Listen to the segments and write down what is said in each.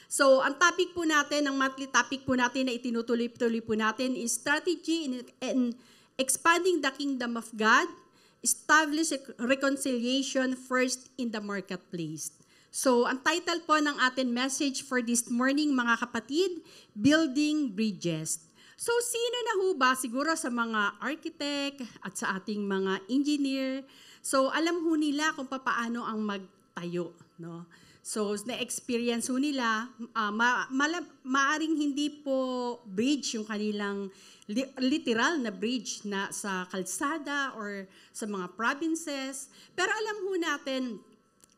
So, ang topic po natin, ang monthly topic po natin na itinutuloy-tuloy po natin is Strategy in Expanding the Kingdom of God, Establish Reconciliation First in the Marketplace. So, ang title po ng ating message for this morning, mga kapatid, Building Bridges. So, sino na ho ba? Siguro sa mga architect at sa ating mga engineer. So, alam ho nila kung paano ang magtayo, no? So, na-experience ho nila, maaring hindi po bridge yung kanilang literal na bridge na sa kalsada or sa mga provinces. Pero alam ho natin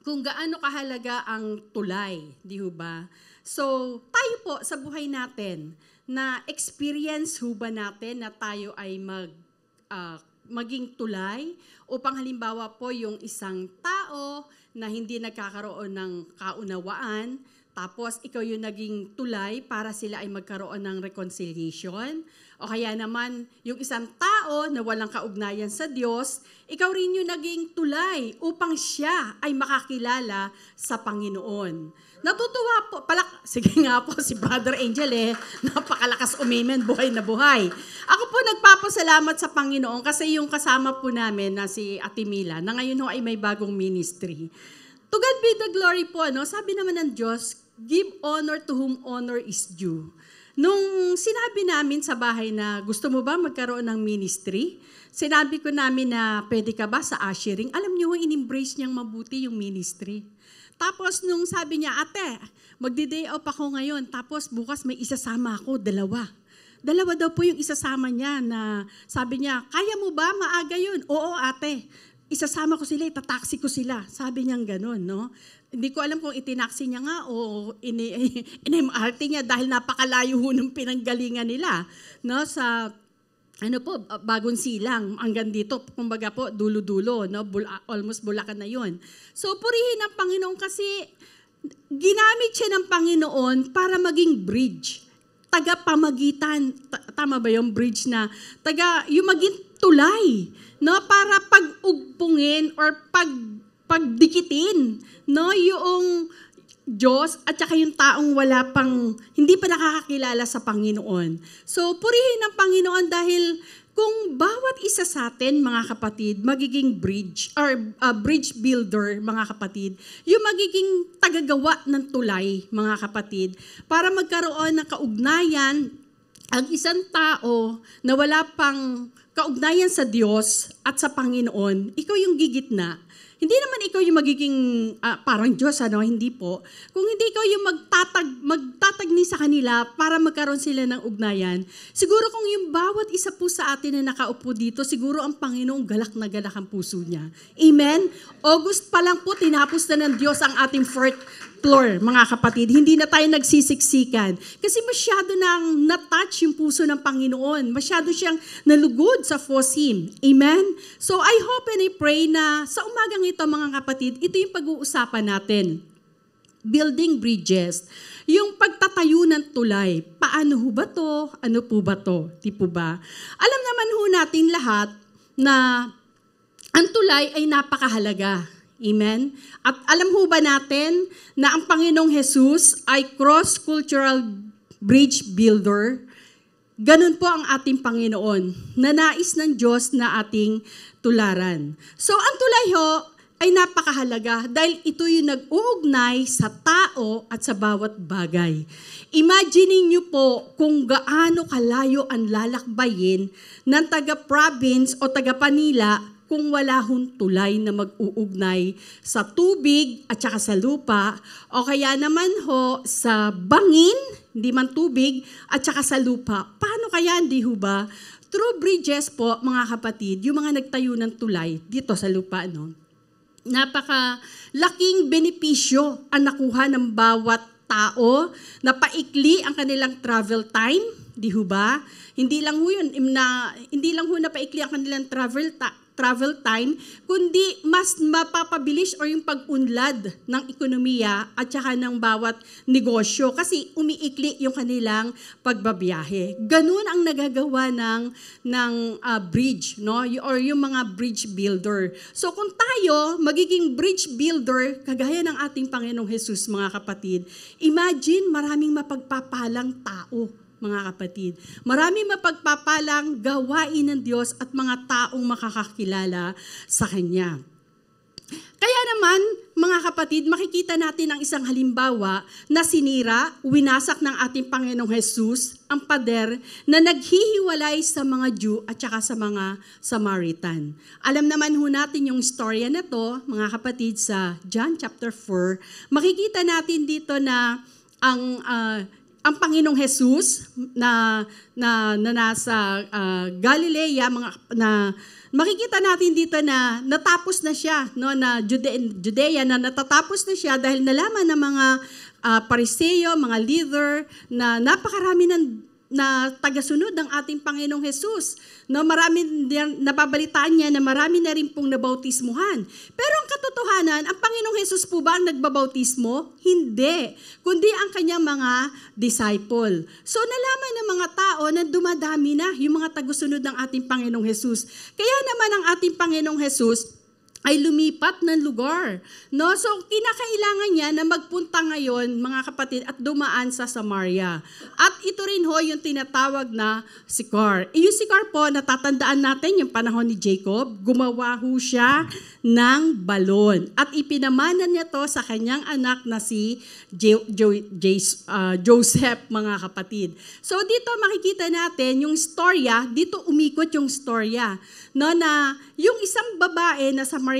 kung gaano kahalaga ang tulay, di ho ba? So, tayo po sa buhay natin, na experience ho ba natin na tayo ay maging tulay upang halimbawa po yung isang tao na hindi nagkakaroon ng kaunawaan, tapos ikaw yung naging tulay para sila ay magkaroon ng reconciliation. O kaya naman, yung isang tao na walang kaugnayan sa Diyos, ikaw rin yung naging tulay upang siya ay makakilala sa Panginoon. Natutuwa po, sige nga po si Brother Angel napakalakas umimen, buhay na buhay. Ako po nagpapasalamat sa Panginoon kasi yung kasama po namin na si Ate Mila, na ngayon ho ay may bagong ministry. To God be the glory po, no? Sabi naman ng Diyos, give honor to whom honor is due. Nung sinabi namin sa bahay na gusto mo ba magkaroon ng ministry, sinabi ko namin na pwede ka ba sa ushering, alam niyo, in-embrace niyang mabuti yung ministry. Tapos nung sabi niya, ate, magdi-day off ako ngayon, tapos bukas may isasama ako, dalawa. Dalawa daw po yung isasama niya na sabi niya, kaya mo ba maaga yun? Oo ate, isasama ko sila, itataksi ko sila. Sabi niya gano'n, no? Hindi ko alam kung itinaksi niya nga o in-MRT niya dahil napakalayo ho ng pinanggalingan nila, no? Sa Bagong Silang, hanggang dito, kumbaga po, dulo-dulo, no? Almost Bulacan na yon. So, purihin ang Panginoon kasi ginamit siya ng Panginoon para maging bridge. Taga-pamagitan, tama ba yung bridge na, yung maging tulay, no? Para pag-ugpungin or pagdikitin, no? Yung Diyos at saka yung taong hindi pa nakakakilala sa Panginoon. So, purihin ang Panginoon dahil kung bawat isa sa atin, mga kapatid, magiging bridge or bridge builder, mga kapatid, yung magiging tagagawa ng tulay, mga kapatid, para magkaroon ng kaugnayan ang isang tao na wala pang kaugnayan sa Diyos at sa Panginoon, ikaw yung gigitna. Hindi naman ikaw yung magiging parang Diyos, hindi po. Kung hindi ikaw yung magtatagni sa kanila para magkaroon sila ng ugnayan, siguro kung yung bawat isa po sa atin na nakaupo dito, siguro ang Panginoong galak na galak ang puso niya. Amen? August pa lang po, tinapos na ng Diyos ang ating fourth floor, mga kapatid. Hindi na tayo nagsisiksikan. Kasi masyado nang na-touch yung puso ng Panginoon. Masyado siyang nalugod sa fosim. Amen? So I hope and I pray na sa umagang ito, mga kapatid, ito yung pag-uusapan natin. Building bridges. Yung pagtatayo ng tulay. Paano ho ba to? Ano po ba to? Di po ba? Alam naman ho natin lahat na ang tulay ay napakahalaga. Amen? At alam ho ba natin na ang Panginoong Jesus ay cross-cultural bridge builder? Ganun po ang ating Panginoon, na nais ng Diyos na ating tularan. So ang tulay ho ay napakahalaga dahil ito yung nag-uugnay sa tao at sa bawat bagay. Imagine niyo po kung gaano kalayo ang lalakbayin ng taga-province o taga-Manila kung wala hong tulay na mag-uugnay sa tubig at saka sa lupa, o kaya naman ho sa bangin, hindi man tubig, at saka sa lupa. Paano kaya, hindi ho ba? Through bridges po, mga kapatid, yung mga nagtayo ng tulay dito sa lupa, no? Napakalaking benepisyo ang nakuha ng bawat tao, na paikli ang kanilang travel time, di ho ba? Hindi lang ho na paikli ang kanilang travel travel time, kundi mas mapapabilis o yung pag-unlad ng ekonomiya at saka ng bawat negosyo kasi umiikli yung kanilang pagbabiyahe. Ganun ang nagagawa ng bridge, no? Or yung mga bridge builder. So kung tayo magiging bridge builder, kagaya ng ating Panginoong Jesus, mga kapatid, imagine maraming mapagpapalang tao, mga kapatid. Maraming mapagpapalang gawain ng Diyos at mga taong makakakilala sa Kanya. Kaya naman, mga kapatid, makikita natin ang isang halimbawa na sinira, winasak ng ating Panginoong Jesus, ang pader na naghihiwalay sa mga Jew at saka sa mga Samaritan. Alam naman ho natin yung storya na to, mga kapatid, sa John chapter 4. Makikita natin dito na ang Panginoong Jesus na nasa Galilea, makikita natin dito na natapos na siya, no, na Judea na natatapos na siya dahil nalaman ng mga Pariseo, mga leader na napakarami na tagasunod ng ating Panginoong Jesus. No, marami napabalitaan niya na marami na rin pong nabautismuhan. Pero ang katotohanan, ang Panginoong Jesus po ba ang nagbabautismo? Hindi. Kundi ang kanyang mga disciple. So nalaman ng mga tao na dumadami na yung mga tagusunod ng ating Panginoong Jesus. Kaya naman ang ating Panginoong Jesus ay lumipat ng lugar. No? So, kinakailangan niya na magpunta ngayon, mga kapatid, at dumaan sa Samaria. At ito rin ho yung tinatawag na Sychar. Yung Sychar po, natatandaan natin yung panahon ni Jacob, gumawa ho siya ng balon. At ipinamanan niya to sa kanyang anak na si Joseph, mga kapatid. So, dito makikita natin yung storya, dito umikot yung storya. No, na yung isang babae na Samaritano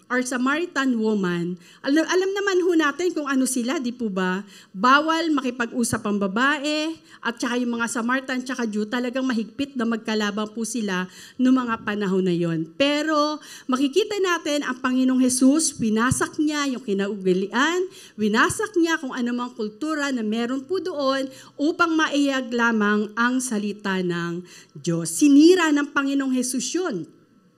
or Samaritan woman, alam naman ho natin kung ano sila, di po ba? Bawal makipag-usap ang babae at saka yung mga Samaritan at saka Jew, talagang mahigpit na magkalabang po sila noong mga panahon na yon. Pero makikita natin ang Panginoong Jesus, winasak niya yung kinaugalian, winasak niya kung anumang kultura na meron po doon upang maiyag lamang ang salita ng Diyos. Sinira ng Panginoong Jesus yun.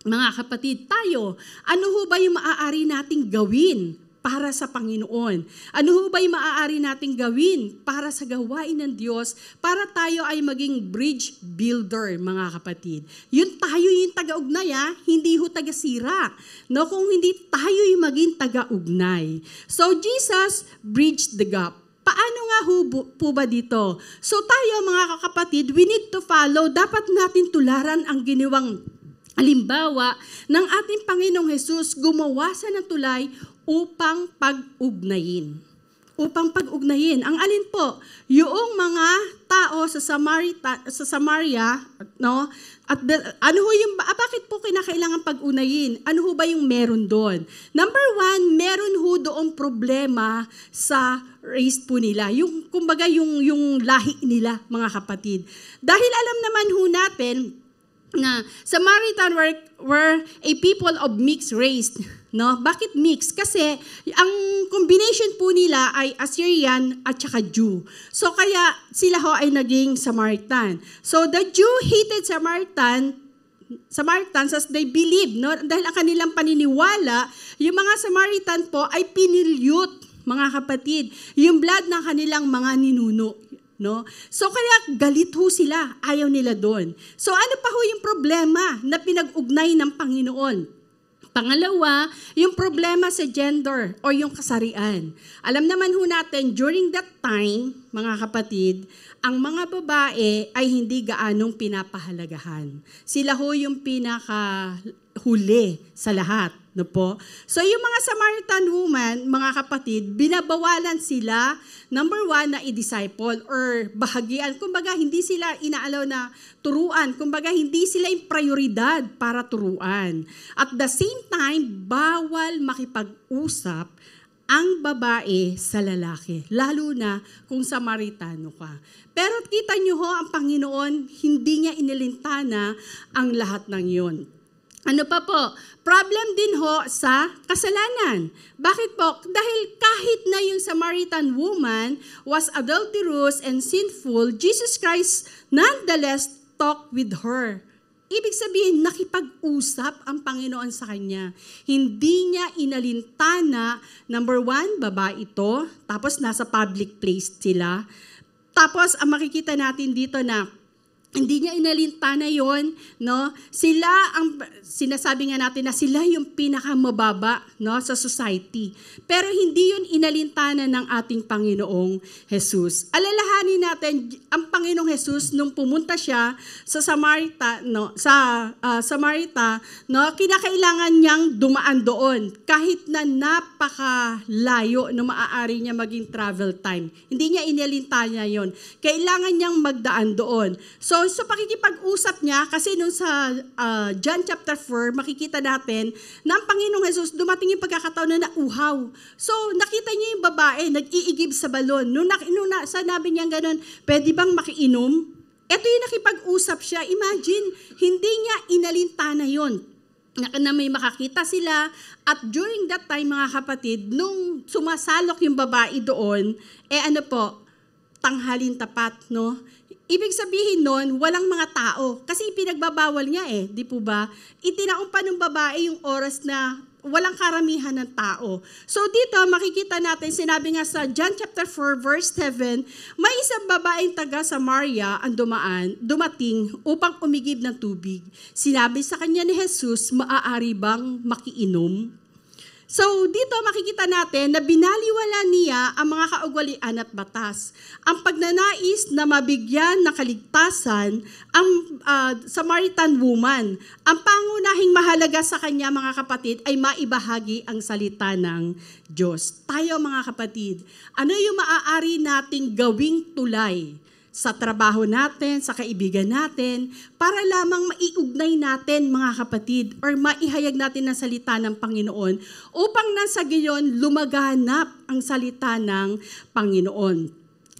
Mga kapatid, tayo, ano ho ba yung maaari nating gawin para sa Panginoon? Ano ho ba yung maaari nating gawin para sa gawain ng Diyos para tayo ay maging bridge builder, mga kapatid? Yun tayo yung taga-ugnay, hindi ho taga-sira. No? Kung hindi tayo yung maging taga-ugnay. So Jesus bridged the gap. Paano nga po ba dito? So tayo, mga kapatid, we need to follow. Dapat natin tularan ang ginawang halimbawa ng ating Panginoong Jesus, gumawa siya ng tulay upang pag-ugnayin. Upang pag-ugnayin. Ang alin po? Yung mga tao sa Samaria, no? At ano ho yung, bakit po kinakailangan pag-unayin? Ano ho ba yung meron doon? Number one, meron ho doon problema sa race po nila. Yung, kumbaga, yung lahi nila, mga kapatid. Dahil alam naman ho natin, na Samaritan were a people of mixed race. No? Bakit mixed? Kasi ang combination po nila ay Assyrian at saka Jew. So kaya sila ho ay naging Samaritan. So the Jew hated Samaritans as they believed. No? Dahil ang kanilang paniniwala, yung mga Samaritan po ay pinilyot, mga kapatid, yung blood ng kanilang mga ninuno. No? So kaya galit ho sila, ayaw nila doon. So ano pa ho yung problema na pinag-ugnay ng Panginoon? Pangalawa, yung problema sa gender o yung kasarian. Alam naman ho natin, during that time, mga kapatid, ang mga babae ay hindi gaanong pinapahalagahan. Sila ho yung pinakahuli sa lahat. No po? So yung mga Samaritan woman, mga kapatid, binabawalan sila, number one, na i-disciple or bahagian. Kumbaga, hindi sila inaalaw na turuan. Kumbaga, hindi sila yung prioridad para turuan. At the same time, bawal makipag-usap ang babae sa lalaki, lalo na kung Samaritano ka. Pero kita nyo ho, ang Panginoon, hindi niya inilintana ang lahat ng yun. Ano pa po? Problem din ho sa kasalanan. Bakit po? Dahil kahit na yung Samaritan woman was adulterous and sinful, Jesus Christ nonetheless talked with her. Ibig sabihin, nakipag-usap ang Panginoon sa kanya. Hindi niya inalintana, number one, babae ito, tapos nasa public place sila. Tapos, ang makikita natin dito na, hindi niya inalintana yon, no? Sila ang sinasabi nga natin na sila yung pinakamababa, no, sa society. Pero hindi yun inalintana ng ating Panginoong Jesus. Alalahanin natin ang Panginoong Jesus nung pumunta siya sa Samarita, no, Samarita, no, kinakailangan niyang dumaan doon kahit na napakalayo na maaari niya maging travel time. Hindi niya inalintana yon. Kailangan niyang magdaan doon. So pakikipag-usap niya, kasi nung sa John chapter 4, makikita natin na ang Panginoong Jesus, dumating yung pagkakataon na nauhaw. So, nakita niya yung babae, nag-iigib sa balon. Nung sanabi niya gano'n, pwede bang makiinom? Ito yung nakipag-usap siya. Imagine, hindi niya inalintana yon na may makakita sila. At during that time, mga kapatid, nung sumasalok yung babae doon, tanghalin tapat, no? Ibig sabihin nun, walang mga tao. Kasi pinagbabawal niya di po ba? Itinaon pa ng babae yung oras na walang karamihan ng tao. So dito, makikita natin, sinabi nga sa John chapter 4, verse 7, may isang babaeng taga Samaria ang dumating upang umigib ng tubig. Sinabi sa kanya ni Jesus, maaari bang makiinom? So, dito makikita natin na binaliwala niya ang mga kaugalian at batas. Ang pagnanais na mabigyan ng kaligtasan ang Samaritan woman. Ang pangunahing mahalaga sa kanya, mga kapatid, ay maibahagi ang salita ng Diyos. Tayo, mga kapatid, ano yung maaari nating gawing tulay sa trabaho natin, sa kaibigan natin, para lamang maiugnay natin, mga kapatid, or maihayag natin ang salita ng Panginoon upang nasa gayon lumaganap ang salita ng Panginoon.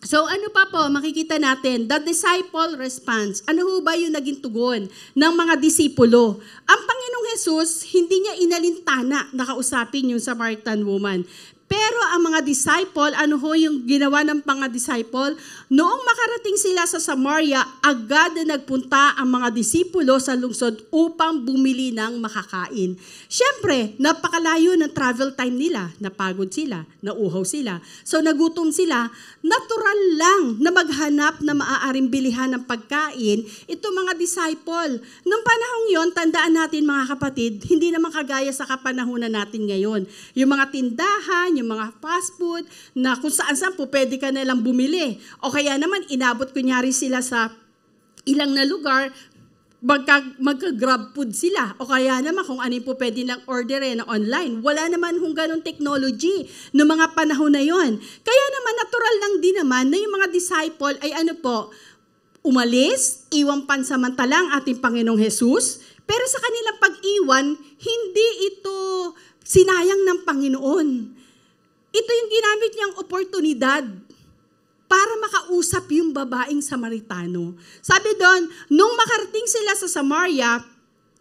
So ano pa po, makikita natin, the disciple response. Ano ho ba yung naging tugon ng mga disipulo? Ang Panginoong Jesus, hindi niya inalintana na kausapin yung Samaritan woman. Pero ang mga disciple, ano ho yung ginawa ng mga disciple? Noong makarating sila sa Samaria, agad na nagpunta ang mga disipulo sa lungsod upang bumili ng makakain. Siyempre, napakalayo ng travel time nila. Napagod sila, nauhaw sila. So nagutom sila. Natural lang na maghanap na maaaring bilihan ng pagkain ito mga disciple. Noong panahong yon, tandaan natin mga kapatid, hindi naman kagaya sa kapanahunan natin ngayon. Yung mga tindahan, yung mga fast food, na kung saan-saan po pwede ka nalang bumili. O kaya naman, inabot kunyari sila sa ilang na lugar, magka-grab food sila. O kaya naman kung ano po pwede lang orderin na online. Wala naman kung ganun technology noong mga panahon na yon. Kaya naman, natural lang din naman na yung mga disciple ay umalis, iwang pansamantala ang ating Panginoong Jesus, pero sa kanilang pag-iwan, hindi ito sinayang ng Panginoon. Ito yung ginamit niyang oportunidad para makausap yung babaeng Samaritano. Sabi doon, nung makarating sila sa Samaria,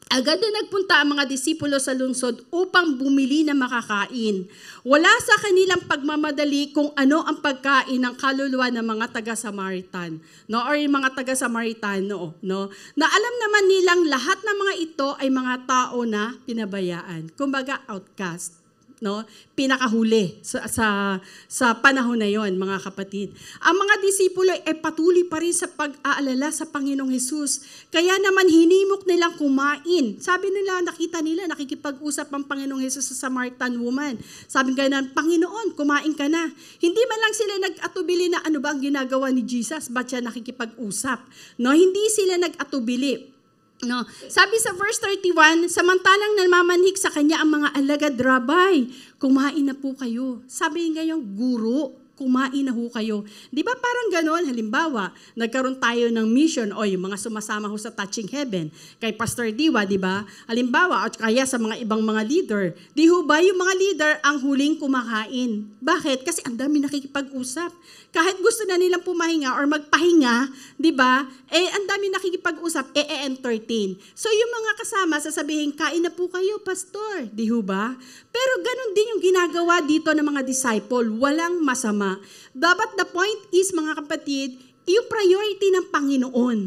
agad na nagpunta ang mga disipulo sa lungsod upang bumili ng makakain. Wala sa kanilang pagmamadali kung ano ang pagkain ng kaluluwa ng mga taga-Samaritan, no? Or yung mga taga-Samaritano, no? Na alam naman nilang lahat ng mga ito ay mga tao na pinabayaan. Kumbaga, outcast. No, pinakahuli sa panahon na yon, mga kapatid. Ang mga disipulo ay patuloy pa rin sa pag-aalala sa Panginoong Jesus. Kaya naman hinimok nilang kumain. Sabi nila, nakita nila, nakikipag-usap ang Panginoong Jesus sa Samaritan woman. Sabi nga, Panginoon, kumain ka na. Hindi man lang sila nag-atubili na ano ba ang ginagawa ni Jesus, ba't siya nakikipag-usap? No, hindi sila nag-atubili. No. Sabi sa verse 31, samantalang namamanhik sa kanya ang mga alagad, Rabay, kumain na po kayo. Sabi ngayon, guro, kumain na ho kayo. Di ba parang ganon? Halimbawa, nagkaroon tayo ng mission o yung mga sumasama ho sa Touching Heaven kay Pastor Diwa, di ba? Halimbawa, at kaya sa mga ibang mga leader. Di ho ba yung mga leader ang huling kumakain? Bakit? Kasi ang dami nakikipag-usap. Kahit gusto na nilang pumahinga or magpahinga, di ba? Ang dami nakikipag-usap, entertain. So yung mga kasama, sasabihin, kain na po kayo, Pastor. Di ho ba? Pero ganun din yung ginagawa dito ng mga disciple. Walang masama. Dapat the point is, mga kapatid, yung priority ng Panginoon.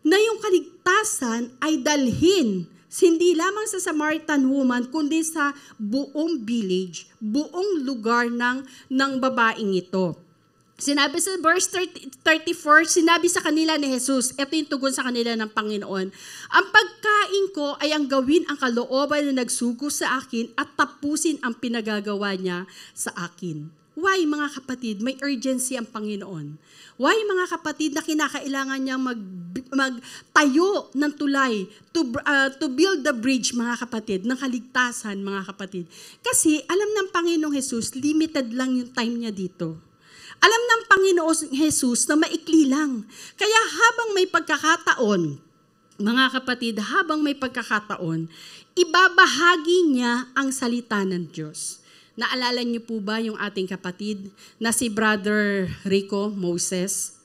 na yung kaligtasan ay dalhin hindi lamang sa Samaritan woman, kundi sa buong village, buong lugar ng babaeng ito. Sinabi sa verse 34, sinabi sa kanila ni Jesus, ito yung tugon sa kanila ng Panginoon, ang pagkain ko ay ang gawin ang kalooban na nagsugo sa akin at tapusin ang pinagagawa niya sa akin. Why, mga kapatid? May urgency ang Panginoon. Why, mga kapatid, na kinakailangan niyang magtayo ng tulay to build the bridge, mga kapatid, ng kaligtasan, mga kapatid? Kasi alam ng Panginoong Jesus, limited lang yung time niya dito. Alam ng Panginoong Jesus na maikli lang. Kaya habang may pagkakataon, mga kapatid, habang may pagkakataon, ibabahagi niya ang salita ng Diyos. Naalala niyo po ba yung ating kapatid na si Brother Rico Moises,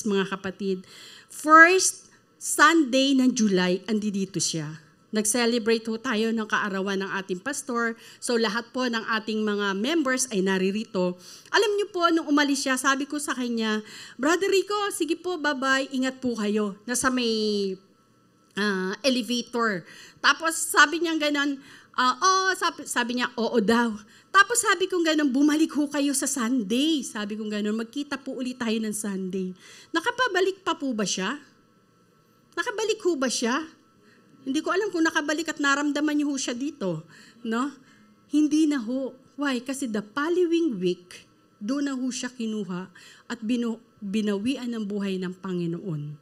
mga kapatid? First Sunday ng July, andito siya. Nag-celebrate po tayo ng kaarawan ng ating pastor. So lahat po ng ating mga members ay naririto. Alam niyo po, nung umalis siya, sabi ko sa kanya, Brother Rico, sige po, bye-bye, ingat po kayo. Nasa may elevator. Tapos sabi niya gano'n, sabi niya, oo daw. Tapos sabi kong gano'n, bumalik ho kayo sa Sunday. Sabi kong gano'n, magkita po ulit tayo ng Sunday. Nakapabalik pa po ba siya? Nakabalik ho ba siya? Hindi ko alam kung nakabalik at naramdaman niyo ho siya dito. No? Hindi na ho. Why? Kasi the following week, doon na ho siya kinuha at binawian ng buhay ng Panginoon.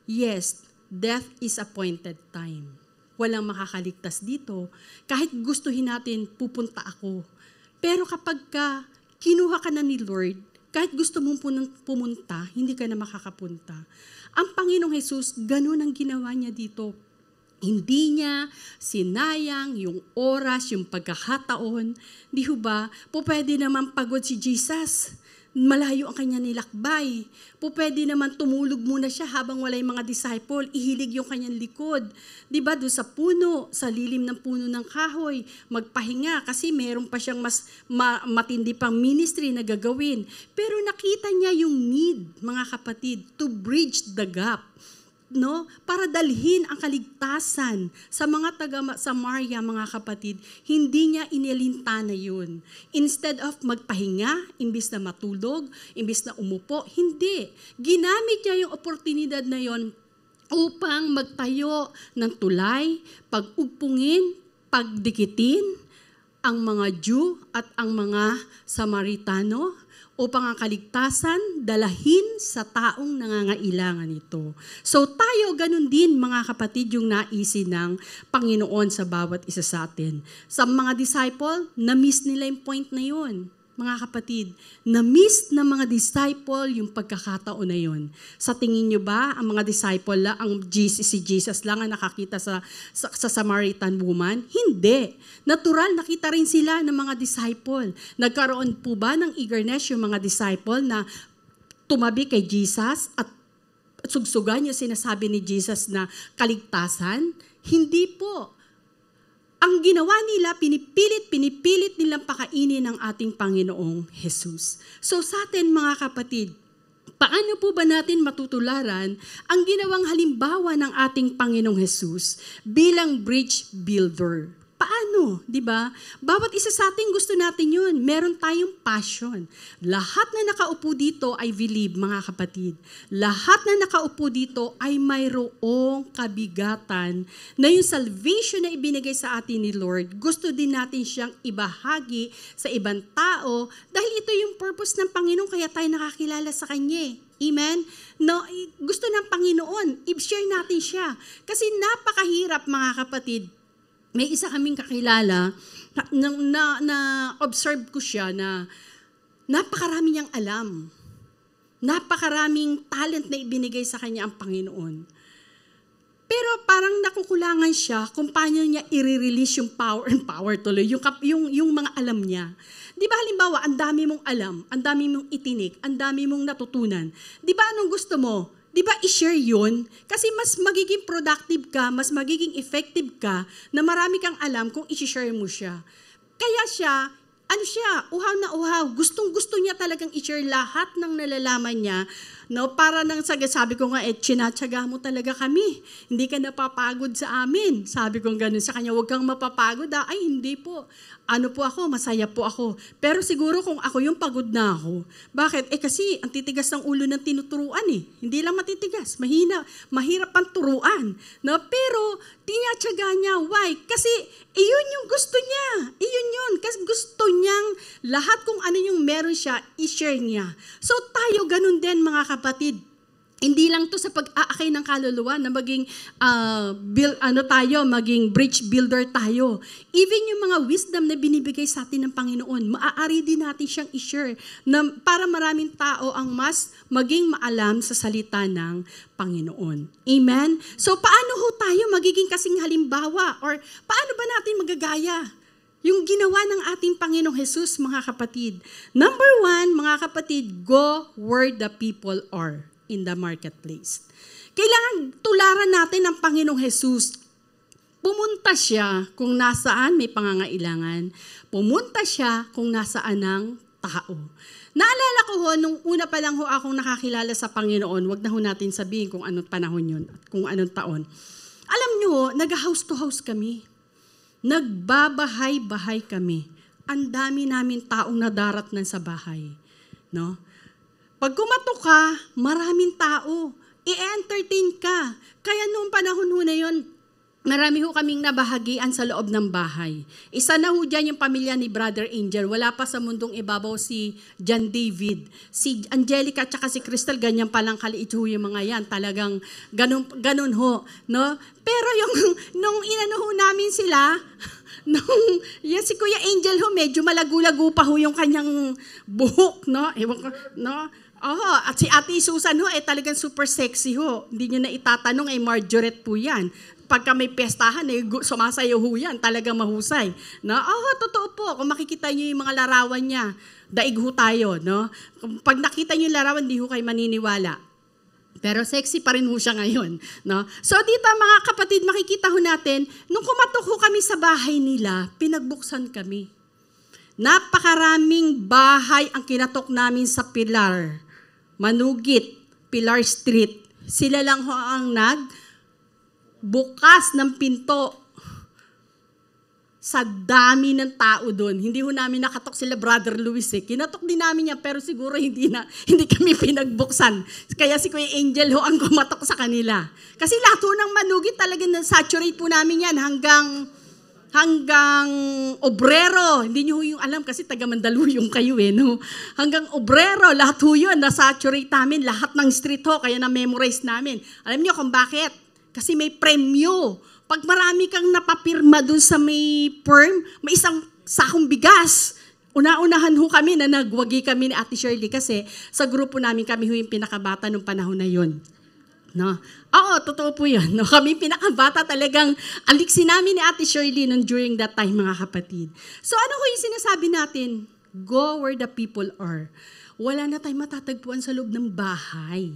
Yes, death is appointed time. Walang makakaligtas dito. Kahit gustuhin natin, pupunta ako. Pero kapag kinuha ka na ni Lord, kahit gusto mong pumunta, hindi ka na makakapunta. Ang Panginoong Jesus, ganun ang ginawa niya dito. Hindi niya sinayang yung oras, yung pagkakataon. Di ba? Pwede naman pagod si Jesus. Malayo ang kanya nilakbay. Pwede naman tumulog muna siya habang wala yung mga disciple. Ihilig yung kanyang likod. Di ba? Doon sa puno, sa lilim ng puno ng kahoy, magpahinga kasi meron pa siyang mas matindi pang ministry na gagawin. Pero nakita niya yung need, mga kapatid, to bridge the gap. No, para dalhin ang kaligtasan sa mga taga Samaria, mga kapatid, hindi niya inilintana yun. Instead of magpahinga, imbis na matulog, imbis na umupo, hindi. Ginamit niya yung oportunidad na yon upang magtayo ng tulay, pag-ugpungin, pagdikitin ang mga Jew at ang mga Samaritano, upang ang kaligtasan dalahin sa taong nangangailangan nito. So tayo ganun din, mga kapatid, yung naisin ng Panginoon sa bawat isa sa atin. Sa mga disciple, na-miss nila yung point na yun. Mga kapatid, na-miss ng mga disciple yung pagkakataon na yun. Sa tingin nyo ba, ang mga disciple, si Jesus lang ang nakakita sa Samaritan woman? Hindi. Natural, nakita rin sila ng mga disciple. Nagkaroon po ba ng eagerness yung mga disciple na tumabi kay Jesus at sugsugan yung sinasabi ni Jesus na kaligtasan? Hindi po. Ang ginawa nila, pinipilit nilang pakainin ng ating Panginoong Jesus. So sa atin, mga kapatid, paano po ba natin matutularan ang ginawang halimbawa ng ating Panginoong Jesus bilang bridge builder? Paano? Di ba? Bawat isa sa atin gusto natin yun. Meron tayong passion. Lahat na nakaupo dito ay believe, mga kapatid. Lahat na nakaupo dito ay mayroong kabigatan na yung salvation na ibinigay sa atin ni Lord, gusto din natin siyang ibahagi sa ibang tao dahil ito yung purpose ng Panginoon kaya tayo nakakilala sa Kanya. Amen? No, gusto ng Panginoon, i-share natin siya. Kasi napakahirap, mga kapatid. May isa kaming kakilala na observe ko siya na napakarami niyang alam. Napakaraming talent na ibinigay sa kanya ang Panginoon. Pero parang nakukulangan siya kung paano niya i-release yung power tuloy, yung mga alam niya. Di ba halimbawa, ang dami mong alam, ang dami mong itinik, ang dami mong natutunan. Di ba anong gusto mo? Di ba i-share yun? Kasi mas magiging productive ka, mas magiging effective ka, na marami kang alam kung i-share mo siya. Kaya siya, ano siya, uhaw na uhaw. Gustong-gusto niya talagang i-share lahat ng nalalaman niya. No, para nang sabi ko nga, tsinatsaga mo talaga kami. Hindi ka napapagod sa amin. Sabi ko gano'n sa kanya, huwag kang mapapagod. Ay, hindi po. Ano po ako, masaya po ako. Pero siguro kung ako yung pagod na ako. Bakit? Kasi ang titigas ng ulo ng tinuturuan eh. Hindi lang matitigas, mahirap ang turuan. No? Pero tinatsaga niya. Why? Kasi iyon yung gusto niya. Iyon yun. Kasi gusto niyang lahat kung ano yung meron siya, i-share niya. So tayo ganun din mga kapatid. Hindi lang to sa pag-aakay ng kaluluwa na maging maging bridge builder tayo. Even yung mga wisdom na binibigay sa atin ng Panginoon, maaari din natin siyang i-share na para maraming tao ang mas maging maalam sa salita ng Panginoon. Amen? So paano ho tayo magiging kasing halimbawa or paano ba natin magagaya yung ginawa ng ating Panginoong Jesus, mga kapatid? Number 1, mga kapatid, go where the people are in the marketplace. Kailangan tularan natin ang Panginoong Jesus. Pumunta siya kung nasaan may pangangailangan. Pumunta siya kung nasaan ang tao. Naalala ko ho, nung una pa lang ho akong nakakilala sa Panginoon, wag na ho natin sabihin kung anong panahon yun, kung anong taon. Alam nyo ho, nag-house to house kami. Nagbabahay-bahay kami. Ang dami namin taong nadaratnan sa bahay. No? Pag kumatok ka, maraming tao. I-entertain ka. Kaya noong panahon ho na yun, marami ho kaming nabahagian sa loob ng bahay. Isa na ho dyan yung pamilya ni Brother Angel. Wala pa sa mundong ibabaw si John David. Si Angelica at si Crystal, ganyan palang kaliit ho yung mga yan. Talagang ganun ho. No? Pero nung inano ho namin sila, yan si Kuya Angel ho, medyo malagu-lagu pa ho yung kanyang buhok. No? Ewan ko, no? At si Ate Susan ho, talagang super sexy ho. Hindi nyo na itatanong, Marjoret po yan. Pagka may pestahan, sumasayaw ho yan. Talagang mahusay. No? Totoo po. Kung makikita nyo yung mga larawan niya, daig ho tayo. No? Pag nakita nyo yung larawan, di ho kayo maniniwala. Pero sexy pa rin ho siya ngayon. No? So dito mga kapatid, makikita ho natin, nung kumatok ho kami sa bahay nila, pinagbuksan kami. Napakaraming bahay ang kinatok namin sa Pilar. Manugit, Pilar Street. Sila lang ho ang nagbukas ng pinto sa dami ng tao doon. Hindi ho namin nakatok sila Brother Luis Kinatok din namin yan, pero siguro hindi kami pinagbuksan. Kaya si Kuya Angel ho ang kumatok sa kanila. Kasi lahat ho ng Manugit talagang na-saturate po namin yan hanggang obrero. Hindi nyo yung alam kasi taga Mandaluyong kayo no? Hanggang obrero, lahat ho yun, na-saturate namin, lahat ng street ho, kaya na-memorize namin. Alam nyo kung bakit? Kasi may premyo. Pag marami kang napapirma dun sa may firm, may isang sakong bigas. Una-unahan ho kami na nagwagi kami ni Ate Shirley kasi sa grupo namin kami ho yung pinakabata nung panahon na yun. No? Oo, totoo po yun. No? Kami pinakabata talagang aliksi namin ni Ate Shirley during that time, mga kapatid. So ano ko yung sinasabi natin? Go where the people are. Wala na tayong matatagpuan sa loob ng bahay.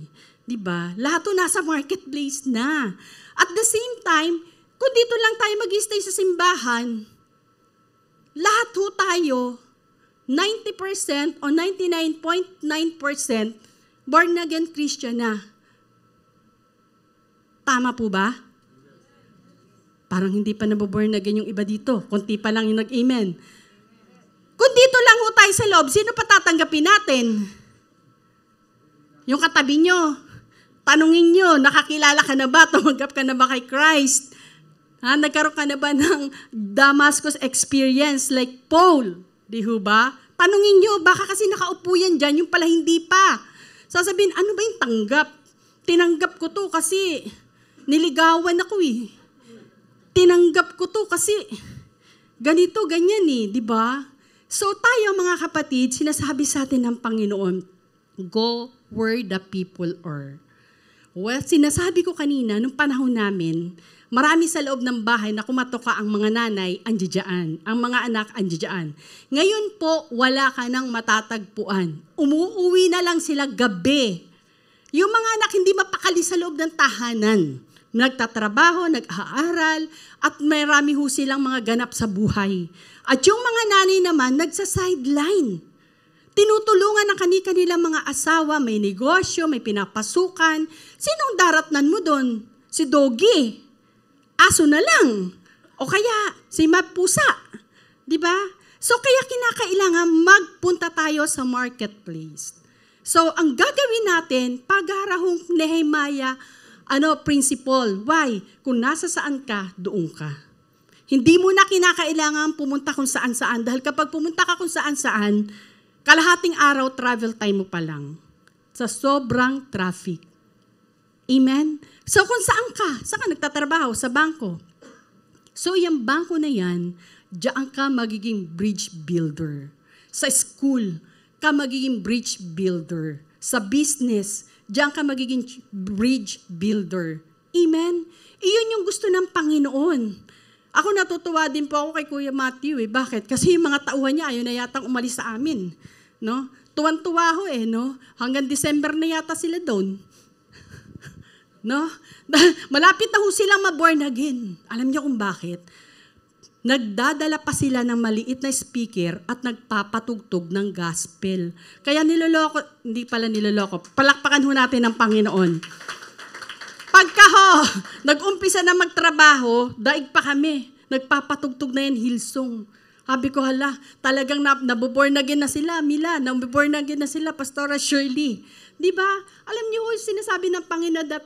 Diba? Lahat to nasa marketplace na. At the same time, kung dito lang tayo mag-stay sa simbahan, lahat ho tayo, 90% o 99.9% born again Christian na. Tama po ba? Parang hindi pa naboborn again yung iba dito. Kunti pa lang yung nag-amen. Kung dito lang ho tayo sa loob, sino pa tatanggapin natin? Yung katabi nyo. Tanungin nyo, nakakilala ka na ba? Tumanggap ka na ba kay Christ? Nagkaroon ka na ba ng Damascus experience like Paul? Di ho ba? Tanungin nyo, baka kasi nakaupo yan dyan, yung pala hindi pa. Sasabihin, ano ba yung tanggap? Tinanggap ko to kasi niligawan ako Tinanggap ko to kasi ganito, ganyan di ba? So tayo mga kapatid, sinasabi sa atin ng Panginoon, go where the people are. Well, sinasabi ko kanina, nung panahon namin, marami sa loob ng bahay na kumatok ka ang mga nanay, andiyan. Ang mga anak, andiyan. Ngayon po, wala ka nang matatagpuan. Umuuwi na lang sila gabi. Yung mga anak hindi mapakali sa loob ng tahanan. nagtatrabaho, nag-aaral, at marami ho silang mga ganap sa buhay. At yung mga nanay naman, nagsa-sideline. Tinutulungan ng kanilang mga asawa, may negosyo, may pinapasukan. Sinong daratnan mo doon? Si Doggy. Aso na lang. O kaya, si Mapusa. Diba? So, kaya kinakailangan magpunta tayo sa marketplace. So, ang gagawin natin, pagharahong Nehemiah, principle. Why? Kung nasa saan ka, doon ka. Hindi mo na kinakailangan pumunta kung saan-saan. Dahil kapag pumunta ka kung saan-saan, kalahating araw, travel time mo pa lang. Sa sobrang traffic. Amen? So kung saan ka nagtatrabaho? Sa bangko. So yung bangko na yan, diyan ka magiging bridge builder. Sa school, ka magiging bridge builder. Sa business, diyan ka magiging bridge builder. Amen? Iyon yung gusto ng Panginoon. Ako natutuwa din po ako kay Kuya Matthew. Bakit? Kasi yung mga tauhan niya, ayaw na yatang umalis sa amin. No? Tuwan-tuwa ho no? Hanggang December na yata sila doon. No? Malapit na ho silang ma-born again. Alam niyo kung bakit? Nagdadala pa sila ng maliit na speaker at nagpapatugtog ng gospel. Kaya hindi pala niloloko, palakpakan ho natin ng Panginoon. Pagka nag-umpisa na magtrabaho, daig pa kami. Nagpapatugtog na yan, Hillsong. Sabi ko, talagang nabuborn again na sila, Mila. Nabuborn again na sila, Pastora Shirley. Diba? Alam niyo, sinasabi ng Panginoon that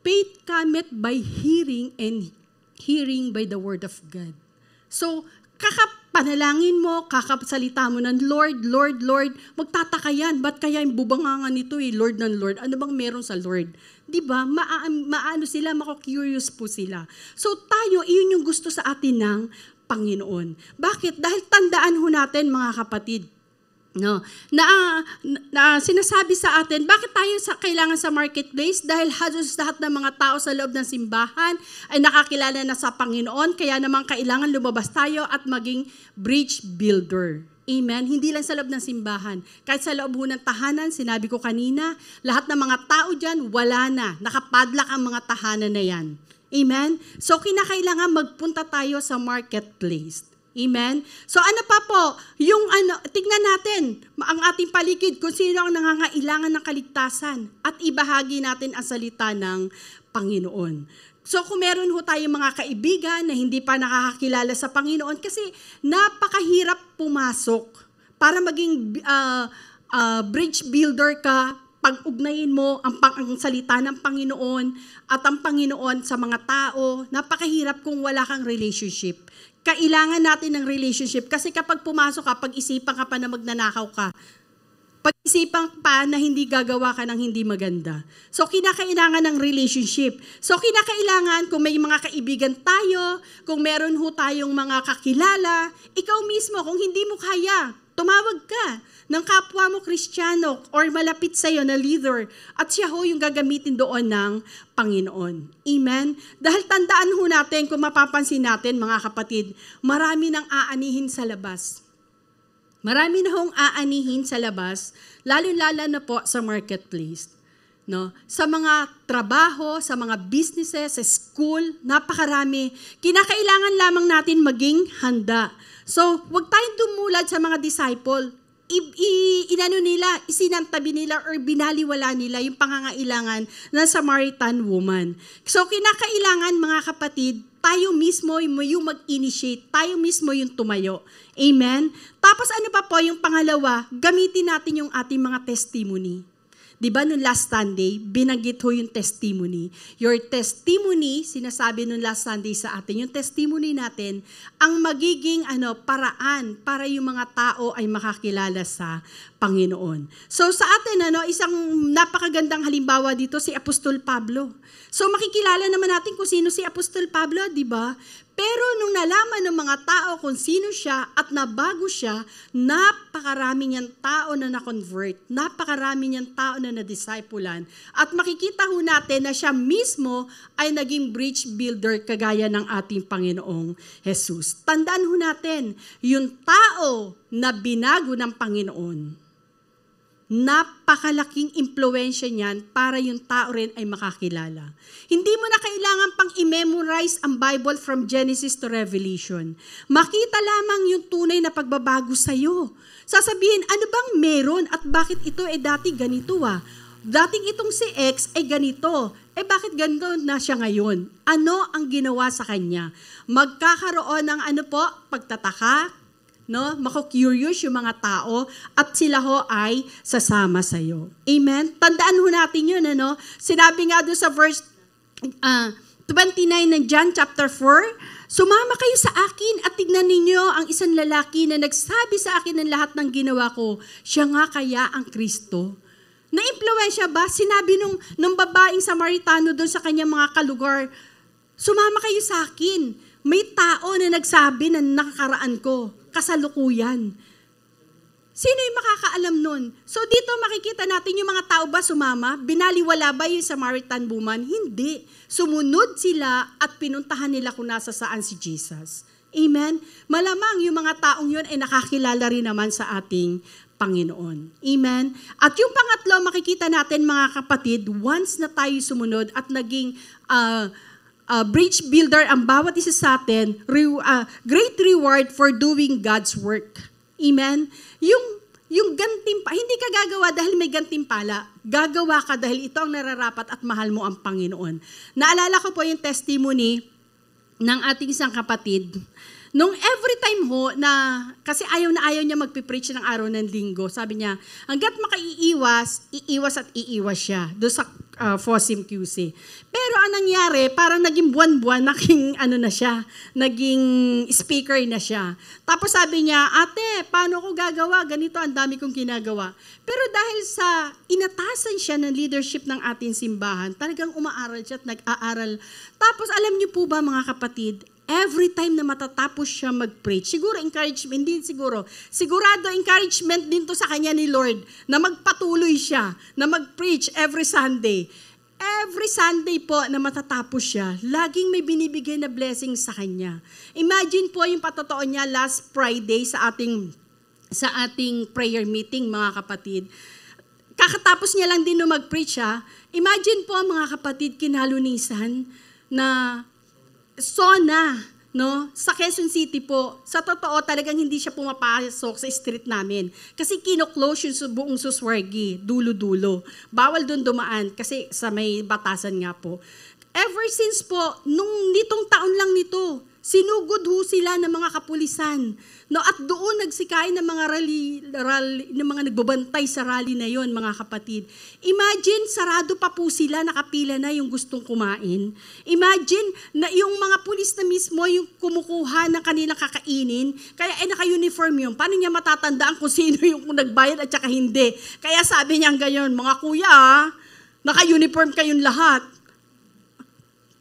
faith cometh by hearing and hearing by the word of God. So, kakapanalangin mo, kakasalita mo ng Lord, Lord, Lord, magtataka yan. Ba't kaya yung bubangangan nito Lord ng Lord? Ano bang meron sa Lord? Diba? Maano sila, mako-curious po sila. So tayo, iyon yung gusto sa atin ng Panginoon. Bakit? Dahil tandaan ho natin mga kapatid, no, na sinasabi sa atin, bakit tayo kailangan sa marketplace? Dahil halos lahat ng mga tao sa loob ng simbahan ay nakakilala na sa Panginoon, kaya naman kailangan lumabas tayo at maging bridge builder. Amen? Hindi lang sa loob ng simbahan. Kahit sa loob ng tahanan, sinabi ko kanina, lahat ng mga tao dyan, wala na. Nakapadlock ang mga tahanan na yan. Amen? So, kinakailangan magpunta tayo sa marketplace. Amen? So, ano pa po? Tignan natin ang ating paligid kung sino ang nangangailangan ng kaligtasan at ibahagi natin ang salita ng Panginoon. So, kung meron ho tayong mga kaibigan na hindi pa nakakakilala sa Panginoon, kasi napakahirap pumasok para maging bridge builder ka, pag-ugnayin mo ang salita ng Panginoon at ang Panginoon sa mga tao, napakahirap kung wala kang relationship. Kailangan natin ng relationship kasi kapag pumasok ka, pag-isipan ka pa na magnanakaw ka, pag-isipan pa na hindi gagawa ka ng hindi maganda. So, kinakailangan ng relationship. So, kinakailangan kung may mga kaibigan tayo, kung meron ho tayong mga kakilala, ikaw mismo, kung hindi mo kaya, tumawag ka ng kapwa mo Kristiyano or malapit sa'yo na leader at siya ho yung gagamitin doon ng Panginoon. Amen? Dahil tandaan ho natin, kung mapapansin natin mga kapatid, marami nang aanihin sa labas. Marami na hong aanihin sa labas, lalo-lalo na po sa marketplace. No? Sa mga trabaho, sa mga businesses, sa school, napakarami. Kinakailangan lamang natin maging handa. So, huwag tayong dumulad sa mga disciple. Isinantabi nila or binaliwala nila yung pangangailangan ng Samaritan woman. So, kinakailangan mga kapatid, tayo mismo yung mag-initiate, tayo mismo yung tumayo. Amen? Tapos ano pa po yung pangalawa, gamitin natin yung ating mga testimony. Diba nung last Sunday, binanggit ho yung testimony. Your testimony, sinasabi nung last Sunday sa atin, yung testimony natin, ang magiging paraan para yung mga tao ay makakilala sa Panginoon. So sa atin, isang napakagandang halimbawa dito, si Apostol Pablo. So makikilala naman natin kung sino si Apostol Pablo, di ba? Pero nung nalaman ng mga tao kung sino siya at nabago siya, napakarami niyang tao na na-convert, napakarami niyang tao na na-disciplean. At makikita ho natin na siya mismo ay naging bridge builder kagaya ng ating Panginoong Jesus. Tandaan ho natin, yung tao na binago ng Panginoon, napakalaking impluwensya niyan para yung tao rin ay makakilala. Hindi mo na kailangan pang i-memorize ang Bible from Genesis to Revelation. Makita lamang yung tunay na pagbabago sa'yo. Sasabihin, ano bang meron at bakit ito dati ganito Dating itong si X ay ganito. Bakit ganito na siya ngayon? Ano ang ginawa sa kanya? Magkakaroon ng pagtataka, no? Mako-curious yung mga tao at sila ho ay sasama sa iyo. Amen? Tandaan ho natin yun, ano? Sinabi nga doon sa verse 29 ng John chapter 4, sumama kayo sa akin at tignan ninyo ang isang lalaki na nagsabi sa akin ng lahat ng ginawa ko. Siya nga kaya ang Kristo. Na-impluwensya ba? Sinabi nung babaeng Samaritano doon sa kanyang mga kalugar, sumama kayo sa akin. May tao na nagsabi na nakakaraan ko, kasalukuyan. Sino yung makakaalam nun? So dito makikita natin yung mga tao ba sumama? Binaliwala ba yung Samaritan woman? Hindi. Sumunod sila at pinuntahan nila kung nasa saan si Jesus. Amen? Malamang yung mga taong yun ay nakakilala rin naman sa ating Panginoon. Amen? At yung pangatlo, makikita natin mga kapatid, once na tayo sumunod at naging bridge builder ang bawat isa sa atin, great reward for doing God's work. Amen? Yung gantimpala, hindi ka gagawa dahil may gantimpala. Gagawa ka dahil ito ang nararapat at mahal mo ang Panginoon. Naalala ko po yung testimony ng ating isang kapatid. Nung every time ho na, kasi ayaw niya magpipreach ng araw ng linggo, sabi niya, hanggat makaiiwas, iiwas at iiwas siya doon sa FOSIM QC. Pero ang nangyari, parang naging buwan-buwan, naging speaker na siya. Tapos sabi niya, ate, paano ko gagawa? Ganito, ang dami kong ginagawa. Pero dahil sa inatasan siya ng leadership ng ating simbahan, talagang umaaral siya at nag-aaral. Tapos alam niyo po ba mga kapatid, every time na matatapos siya mag-preach, siguro encouragement, hindi sigurado encouragement din to sa kanya ni Lord, na magpatuloy siya, na mag-preach every Sunday. Every Sunday po na matatapos siya, laging may binibigay na blessing sa kanya. Imagine po yung patotoo niya last Friday sa ating prayer meeting, mga kapatid. Kakatapos niya lang din no mag-preach Imagine po mga kapatid, kinalunisan na SONA, no? Sa Quezon City po, sa totoo talagang hindi siya pumapasok sa street namin. Kasi kino-close yung buong Suswergi, dulo-dulo. Bawal doon dumaan kasi sa may batasan nga po. Ever since po, nitong taon lang nito, sinugod ho sila ng mga kapulisan. No, at doon nagsikay ng mga rally, ng mga nagbabantay sa rally na yon, mga kapatid. Imagine, sarado pa po sila, nakapila na yung gustong kumain. Imagine, na yung mga pulis na mismo yung kumukuha ng kanilang kakainin, kaya naka-uniform yun. Paano niya matatandaan kung sino yung nagbayad at saka hindi? Kaya sabi niya ganyan, mga kuya, naka-uniform kayong lahat.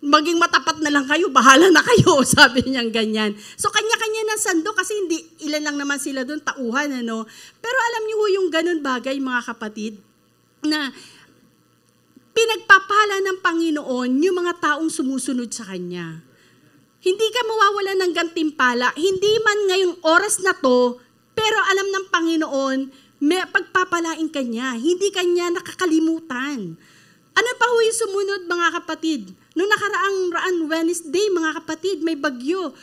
Maging matapat na lang kayo, bahala na kayo, sabi niyang ganyan. So, kanya-kanya ng sando kasi hindi, ilan lang naman sila doon, tauhan, ano. Pero alam niyo yung ganun bagay, mga kapatid, na pinagpapala ng Panginoon yung mga taong sumusunod sa Kanya. Hindi ka mawawala ng gantimpala, hindi man ngayong oras na to, pero alam ng Panginoon, may pagpapalain Kanya, hindi Kanya nakakalimutan. Ano pa ho yung sumunod, mga kapatid? Noong nakaraang Wednesday, mga kapatid, may bagyo.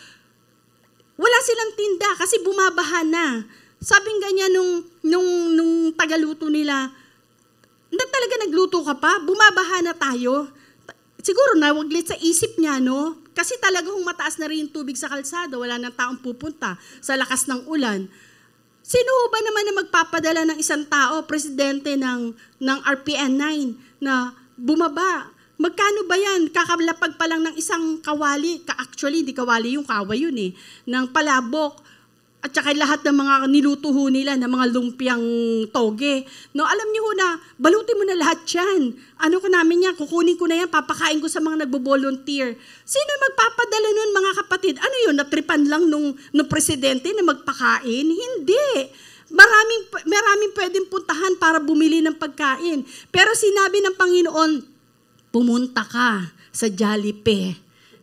Wala silang tinda kasi bumabaha na. Sabing ganyan nung tagaluto nila, na talaga nagluto ka pa? Bumabaha na tayo. Siguro nawaglit sa isip niya, no? Kasi talagang mataas na rin yung tubig sa kalsada. Wala nang taong pupunta sa lakas ng ulan. Sino ba naman na magpapadala ng isang tao, presidente ng RPN 9, na bumaba? Magkano ba yan? Kakalapag pa lang ng isang kawali. Actually, hindi kawali yung kaway yun ng palabok. At saka lahat ng mga niluto ho nila, ng mga lumpiang toge. No, alam niyo ho na, balutin mo na lahat yan. Ano ko namin yan? Kukunin ko na yan, papakain ko sa mga nagbo-volunteer. Sino magpapadala nun, mga kapatid? Ano yun, natripan lang nung presidente na magpakain? Hindi. Maraming pwedeng puntahan para bumili ng pagkain. Pero sinabi ng Panginoon, pumunta ka sa Jollibee.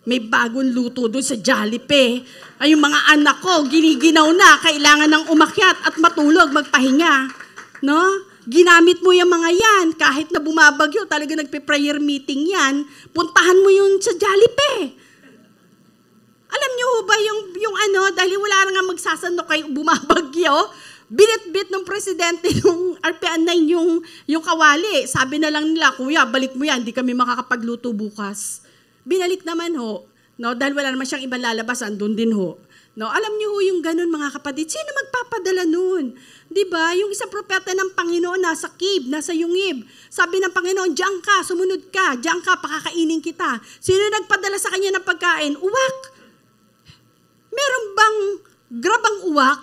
May bagong luto doon sa Jollibee. Ay, yung mga anak ko, giniginaw na, kailangan ng umakyat at matulog, magpahinga. No? Ginamit mo yung mga yan, kahit na bumabagyo, talaga nagpe-prayer meeting yan, puntahan mo yun sa Jollibee. Alam niyo ho ba yung dahil wala na nga magsasano kay bumabagyo, binit-bit ng presidente ng RPN9 yung kawali. Sabi na lang nila, kuya, balik mo yan, hindi kami makakapagluto bukas. Binalik naman ho, no, dahil wala naman siyang ibang lalabas, andun din ho. No, alam niyo ho yung ganun mga kapatid, sino magpapadala nun? 'Di ba? Yung isang propeta ng Panginoon nasa cave, nasa yungib. Sabi ng Panginoon, diyan ka, sumunod ka, diyan ka, pakakainin kita. Sino nagpadala sa kanya ng pagkain? Uwak. Meron bang grab ang uwak?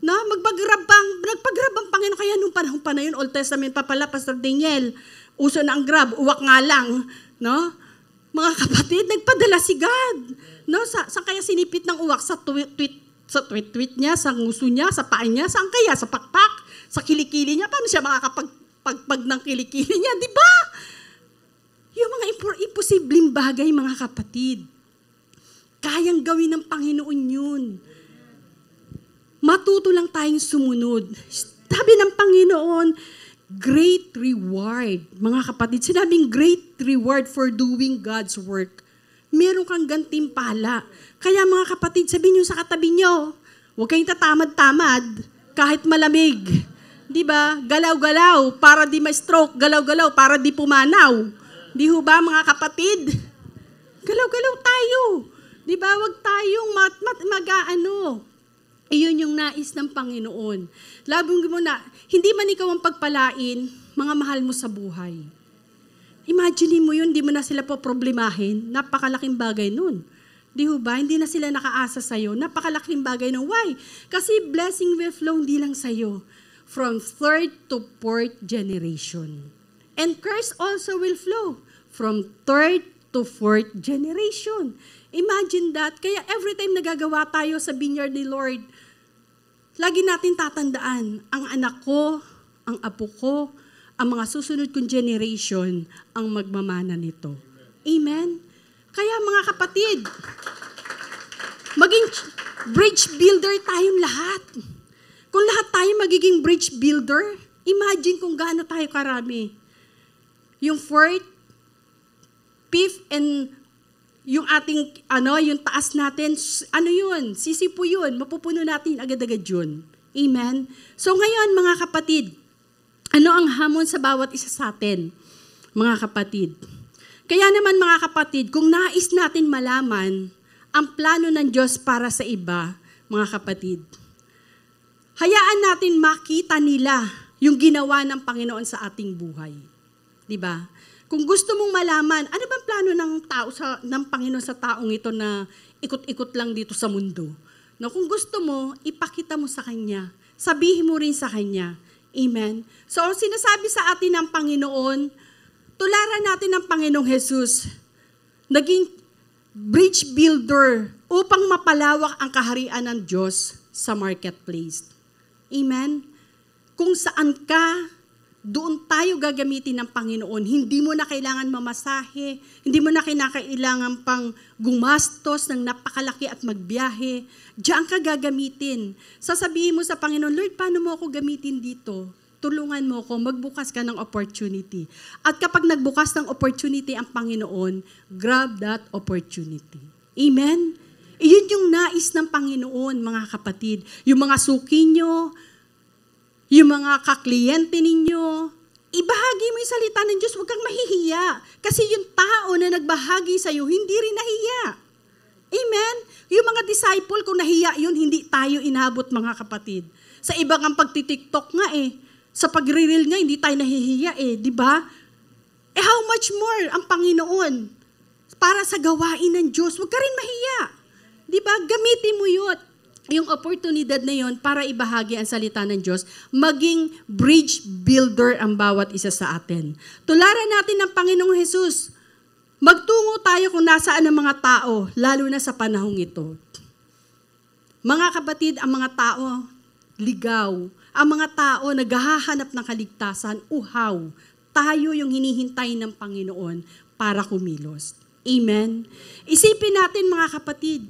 No, nagpag-grab ang Panginoon kaya nung panahon pa na yun, Old Testament pa pala, Pastor Daniel, uso na ang grab, uwak nga lang, no? Mga kapatid, nagpadala si God. No, sa kaya sinipit ng uwak sa tweet niya, sa nguso niya, sa paa niya, saan kaya? Sa pakpak, sa kilikili niya. Paano siya makakapagpagpag ng kilikili niya? Di ba? Yung mga imposibleng bagay, mga kapatid. Kayang gawin ng Panginoon yun. Matuto lang tayong sumunod. Sabi ng Panginoon, great reward. Mga kapatid, sinabing great reward for doing God's work. Meron kang gantimpala. Kaya mga kapatid, sabihin niyo sa katabi niyo, huwag kayong tatamad-tamad kahit malamig. Di ba? Galaw-galaw para di ma-stroke. Galaw-galaw para di pumanaw. Di ho ba mga kapatid? Galaw-galaw tayo. Di ba? Huwag tayong mag-ano. Iyon yung nais ng Panginoon. Labong mo na, hindi man ikaw ang pagpalain, mga mahal mo sa buhay. Imagine mo yun, di mo na sila poproblemahin. Napakalaking bagay nun. Di ho ba? Hindi na sila nakaasa sa'yo. Napakalaking bagay nun. Why? Kasi blessing will flow hindi lang sa'yo. From third to fourth generation. And curse also will flow. From third to fourth generation. Imagine that. Kaya every time nagagawa tayo sa vineyard ni Lord, lagi natin tatandaan, ang anak ko, ang apo ko, ang mga susunod kong generation ang magmamana nito. Amen? Kaya mga kapatid, maging bridge builder tayong lahat. Kung lahat tayo magiging bridge builder, imagine kung gaano tayo karami. Yung fourth, fifth, and yung ating, yung taas natin, yun? Sisipo yun. Mapupuno natin agad-agad yun. Amen? So ngayon, mga kapatid, ano ang hamon sa bawat isa sa atin, mga kapatid? Kaya naman, mga kapatid, kung nais natin malaman ang plano ng Diyos para sa iba, mga kapatid, hayaan natin makita nila yung ginawa ng Panginoon sa ating buhay. Diba? Kung gusto mong malaman, ano bang plano ng Panginoon sa taong ito na ikot-ikot lang dito sa mundo? No, kung gusto mo, ipakita mo sa Kanya. Sabihin mo rin sa Kanya. Amen? So, sinasabi sa atin ng Panginoon, tularan natin ng Panginoong Jesus, naging bridge builder upang mapalawak ang kaharian ng Diyos sa marketplace. Amen? Kung saan ka, doon tayo gagamitin ng Panginoon. Hindi mo na kailangan mamasahe, hindi mo na kailangan pang gumastos ng napakalaki at magbiyahe. Diyan ka gagamitin. Sasabihin mo sa Panginoon, Lord, paano mo ako gamitin dito? Tulungan mo ako, magbukas ka ng opportunity. At kapag nagbukas ng opportunity ang Panginoon, grab that opportunity. Amen? Iyon yung nais ng Panginoon, mga kapatid. Yung mga suki nyo, yung mga kakliyente ninyo, ibahagi mo yung salita ng Diyos, huwag kang mahihiya. Kasi yung tao na nagbahagi sa'yo, hindi rin nahiya. Amen? Yung mga disciple, kung nahiya yun, hindi tayo inabot, mga kapatid. Sa ibang ang pagtitiktok nga sa pagre-reel nga, hindi tayo nahihiya di ba? How much more ang Panginoon para sa gawain ng Diyos? Huwag ka rin mahiya. Di ba? Gamitin mo yun. Yung oportunidad na yon para ibahagi ang salita ng Diyos, maging bridge builder ang bawat isa sa atin. Tularan natin ng Panginoong Jesus. Magtungo tayo kung nasaan ang mga tao, lalo na sa panahong ito. Mga kapatid, ang mga tao, ligaw. Ang mga tao, naghahanap ng kaligtasan, uhaw. Tayo yung hinihintay ng Panginoon para kumilos. Amen? Isipin natin, mga kapatid,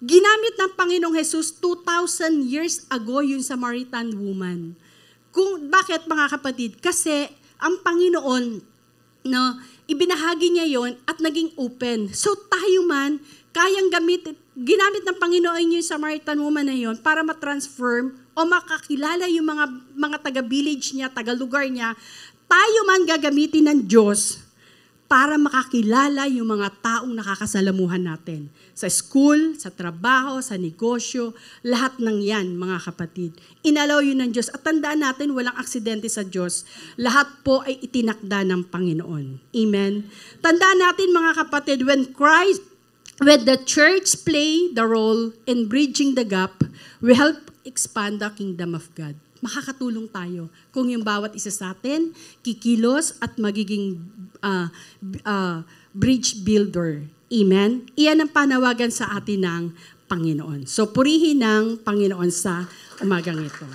ginamit ng Panginoong Jesus 2,000 years ago yung Samaritan woman Bakit mga kapatid? Kasi ang Panginoon, no, ibinahagi niya yon at naging open. So tayo man, kayang ginamit ng Panginoon yung Samaritan woman na yon para ma-transform o makakilala yung mga taga-village niya, taga-lugar niya. Tayo man gagamitin ng Diyos para makakilala yung mga taong nakakasalamuhan natin. Sa school, sa trabaho, sa negosyo, lahat ng yan, mga kapatid. Inalaw yun ng Diyos. At tandaan natin, walang aksidente sa Diyos. Lahat po ay itinakda ng Panginoon. Amen? Tandaan natin, mga kapatid, when the church play the role in bridging the gap, we help expand the kingdom of God. Makakatulong tayo kung yung bawat isa sa atin kikilos at magiging bridge builder. Amen? Iyan ang panawagan sa atin ng Panginoon. So, purihin ng Panginoon sa umagang ito.